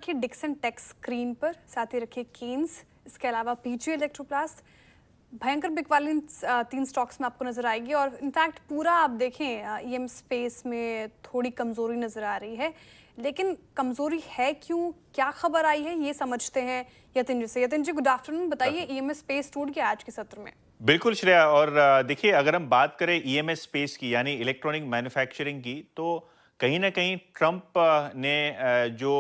रखिए Dixon take screen पर, साथ ही रखिए केन्स, इसके अलावा पीजी इलेक्ट्रोप्लास्ट। भयंकर बिक वाली तीन स्टॉक्स में आपको नजर आएगी और इनफैक्ट पूरा आप देखें ईएम स्पेस में थोड़ी कमजोरी नजर आ रही है। लेकिन कमजोरी है क्यों, क्या खबर आई है, ये समझते हैं यतिन जी से। यतिन जी, गुड आफ्टरनून। बताइए ईएमएस स्पेस टूट गया आज के सत्र में। बिल्कुल श्रेया। और देखिए, अगर हम बात करें ईएमएस स्पेस की यानी इलेक्ट्रॉनिक मैन्युफैक्चरिंग की, तो कहीं ना कहीं ट्रंप ने जो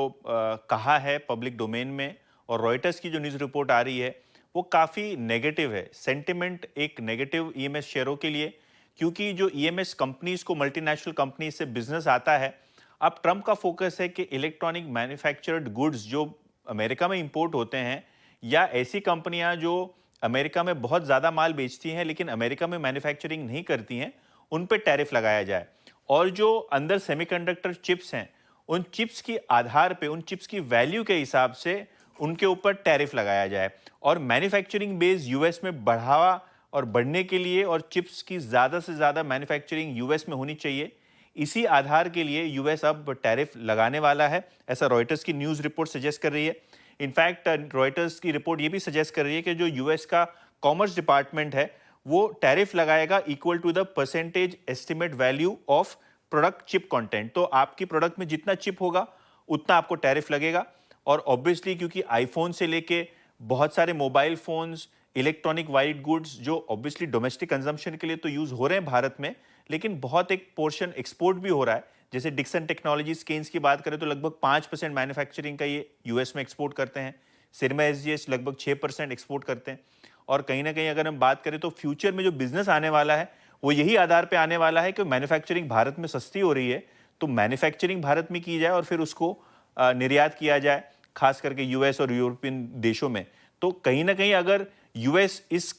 कहा है पब्लिक डोमेन में और रॉयटर्स की जो न्यूज़ रिपोर्ट आ रही है वो काफ़ी नेगेटिव है। सेंटिमेंट एक नेगेटिव ईएमएस शेयरों के लिए, क्योंकि जो ईएमएस कंपनीज को मल्टीनेशनल कंपनी से बिजनेस आता है, अब ट्रंप का फोकस है कि इलेक्ट्रॉनिक मैन्युफैक्चर्ड गुड्स जो अमेरिका में इंपोर्ट होते हैं या ऐसी कंपनियां जो अमेरिका में बहुत ज़्यादा माल बेचती हैं लेकिन अमेरिका में मैन्युफैक्चरिंग नहीं करती हैं, उन पे टैरिफ लगाया जाए। और जो अंदर सेमीकंडक्टर चिप्स हैं, उन चिप्स की आधार पे, उन चिप्स की वैल्यू के हिसाब से उनके ऊपर टैरिफ लगाया जाए। और मैन्युफैक्चरिंग बेस यूएस में बढ़ावा और बढ़ने के लिए और चिप्स की ज़्यादा से ज़्यादा मैन्युफैक्चरिंग यूएस में होनी चाहिए, इसी आधार के लिए यूएस अब टैरिफ लगाने वाला है, ऐसा रॉयटर्स की न्यूज़ रिपोर्ट सजेस्ट कर रही है। इनफैक्ट रॉयटर्स की रिपोर्ट ये भी सजेस्ट कर रही है कि जो यूएस का कॉमर्स डिपार्टमेंट है वो टैरिफ लगाएगा equal to the percentage estimate value of product chip content. तो आपकी प्रोडक्ट में जितना चिप होगा उतना आपको टैरिफ लगेगा। और ऑब्वियसली क्योंकि आईफोन से लेके बहुत सारे mobile phones, electronic white goods जो ऑब्वियसली डोमेस्टिक कंजम्पशन के लिए तो यूज हो रहे हैं भारत में, लेकिन बहुत एक पोर्शन एक्सपोर्ट भी हो रहा है। जैसे डिक्सन टेक्नोलॉजीज केन्स की बात करें तो लगभग 5% मैन्युफैक्चरिंग का ये यूएस में एक्सपोर्ट करते हैं। सिरमा एसजीएस लगभग 6% एक्सपोर्ट करते हैं। और कहीं ना कहीं अगर हम बात करें तो फ्यूचर में जो बिजनेस आने वाला है वो यही आधार पे आने वाला है कि मैन्युफैक्चरिंग भारत में सस्ती हो रही है, तो मैन्युफैक्चरिंग भारत में की जाए और फिर उसको निर्यात किया जाए, खास करके यूएस और यूरोपियन देशों में। तो कहीं ना कहीं अगर यूएस इस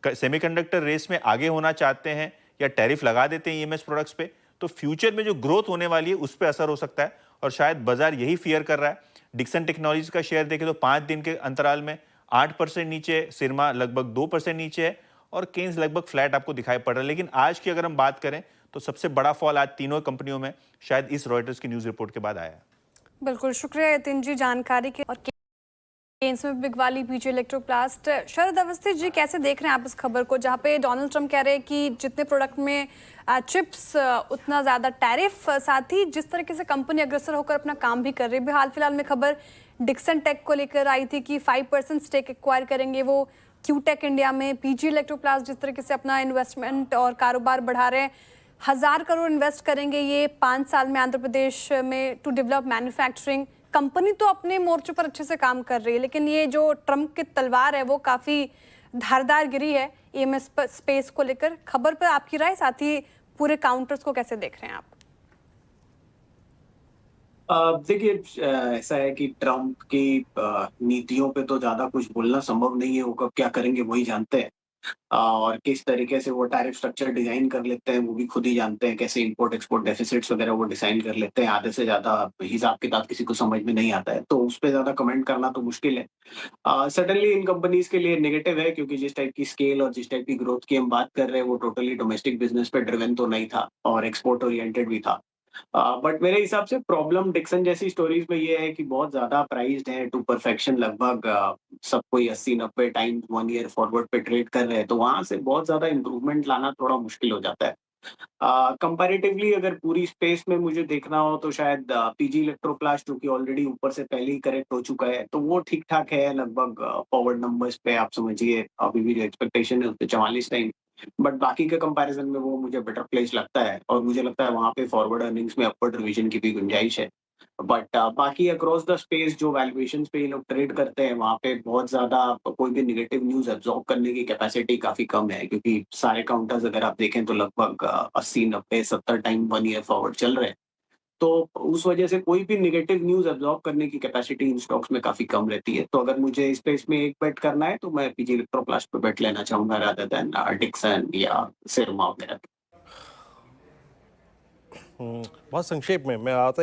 सेमीकंडक्टर रेस में आगे होना चाहते हैं या टैरिफ लगा देते हैं ईएमएस प्रोडक्ट्स पे, तो फ्यूचर में जो ग्रोथ होने वाली है उस पर असर हो सकता है। और शायद बाजार यही फियर कर रहा है। डिक्सन टेक्नोलॉजीज का शेयर देखें तो 5 दिन के अंतराल में 8% नीचे, सिरमा लगभग 2% नीचे है और केन्स लगभग फ्लैट आपको दिखाई पड़ रहा है। लेकिन आज की अगर हम बात करें तो सबसे बड़ा फॉल आज तीनों कंपनियों में शायद इस रॉयटर्स की न्यूज रिपोर्ट के बाद आया है। बिल्कुल, शुक्रिया यतिन जी जानकारी के। और केन्स में बिक वाली पीजी इलेक्ट्रोप्लास्ट। शरद अवस्थी जी, कैसे देख रहे हैं आप इस खबर को, जहां पे डोनाल्ड ट्रंप कह रहे हैं कि जितने प्रोडक्ट में चिप्स उतना ज़्यादा टैरिफ, साथ ही जिस तरीके से कंपनी अग्रसर होकर अपना काम भी कर रही है। हाल फिलहाल में खबर डिक्सन टेक को लेकर आई थी कि 5% स्टेक एक्वायर करेंगे वो क्यूटेक इंडिया में। पीजी इलेक्ट्रोप्लास्ट जिस तरीके से अपना इन्वेस्टमेंट और कारोबार बढ़ा रहे हैं, 1000 करोड़ इन्वेस्ट करेंगे ये 5 साल में आंध्र प्रदेश में टू डेवलप मैन्युफैक्चरिंग। कंपनी तो अपने मोर्चों पर अच्छे से काम कर रही है, लेकिन ये जो ट्रंप की तलवार है वो काफ़ी धारदार गिरी है ईएमएस स्पेस को लेकर। खबर पर आपकी राय, साथ ही पूरे काउंटर्स को कैसे देख रहे हैं आप? देखिए, ऐसा है कि ट्रम्प की नीतियों पे तो ज्यादा कुछ बोलना संभव नहीं है। वो कब क्या करेंगे वही जानते हैं। और किस तरीके से वो टैरिफ स्ट्रक्चर डिजाइन कर लेते हैं वो भी खुद ही जानते हैं। कैसे इंपोर्ट एक्सपोर्ट डेफिसिट्स वगैरह वो डिजाइन कर लेते हैं, आधे से ज्यादा हिसाब किताब किसी को समझ में नहीं आता है, तो उस पर ज्यादा कमेंट करना तो मुश्किल है। सडनली इन कंपनीज के लिए नेगेटिव है, क्योंकि जिस टाइप की स्केल और जिस टाइप की ग्रोथ की हम बात कर रहे हैं वो टोटली डोमेस्टिक बिजनेस पे ड्रिवन तो नहीं था और एक्सपोर्ट ओरिएंटेड भी था। बट मेरे हिसाब से प्रॉब्लम डिक्सन जैसी स्टोरीज में ये है कि बहुत ज्यादा प्राइस्ड है टू परफेक्शन। लगभग सब कोई 80-90 टाइम्स 1 ईयर फॉरवर्ड पे ट्रेड कर रहे हैं, तो वहां से बहुत ज्यादा इंप्रूवमेंट लाना थोड़ा मुश्किल हो जाता है। कंपैरेटिवली अगर पूरी स्पेस में मुझे देखना हो तो शायद पीजी इलेक्ट्रोप्लास्ट, जो कि ऑलरेडी ऊपर से पहले ही करेक्ट हो चुका है, तो वो ठीक ठाक है। लगभग फॉरवर्ड नंबर्स पे आप समझिए अभी भी जो एक्सपेक्टेशन है उस पे 44 टाइम। बट बाकी के कंपैरिजन में वो मुझे बेटर प्लेस लगता है और मुझे लगता है वहां पे फॉरवर्ड अर्निंग्स में अपवर्ड रिवीजन की भी गुंजाइश है। बट बाकी अक्रॉस द स्पेस जो वैल्यूएशंस पे ये लोग ट्रेड करते हैं वहां पे बहुत ज्यादा कोई भी नेगेटिव न्यूज एब्जॉर्ब करने की कैपेसिटी काफी कम है, क्योंकि सारे काउंटर्स अगर आप देखें तो लगभग 80-90-70 टाइम 1 ईयर फॉरवर्ड चल रहे हैं। तो उस वजह से कोई भी नेगेटिव न्यूज एब्जॉर्ब करने की कैपेसिटी इन स्टॉक्स में काफी कम रहती है। तो अगर मुझे इस स्पेस में एक बेट करना है तो मैं पीजी इलेक्ट्रोप्लास्ट पे बेट लेना चाहूंगा रादर देन डिक्सन या सिरमा वगैरह। बहुत संक्षेप में मैं आता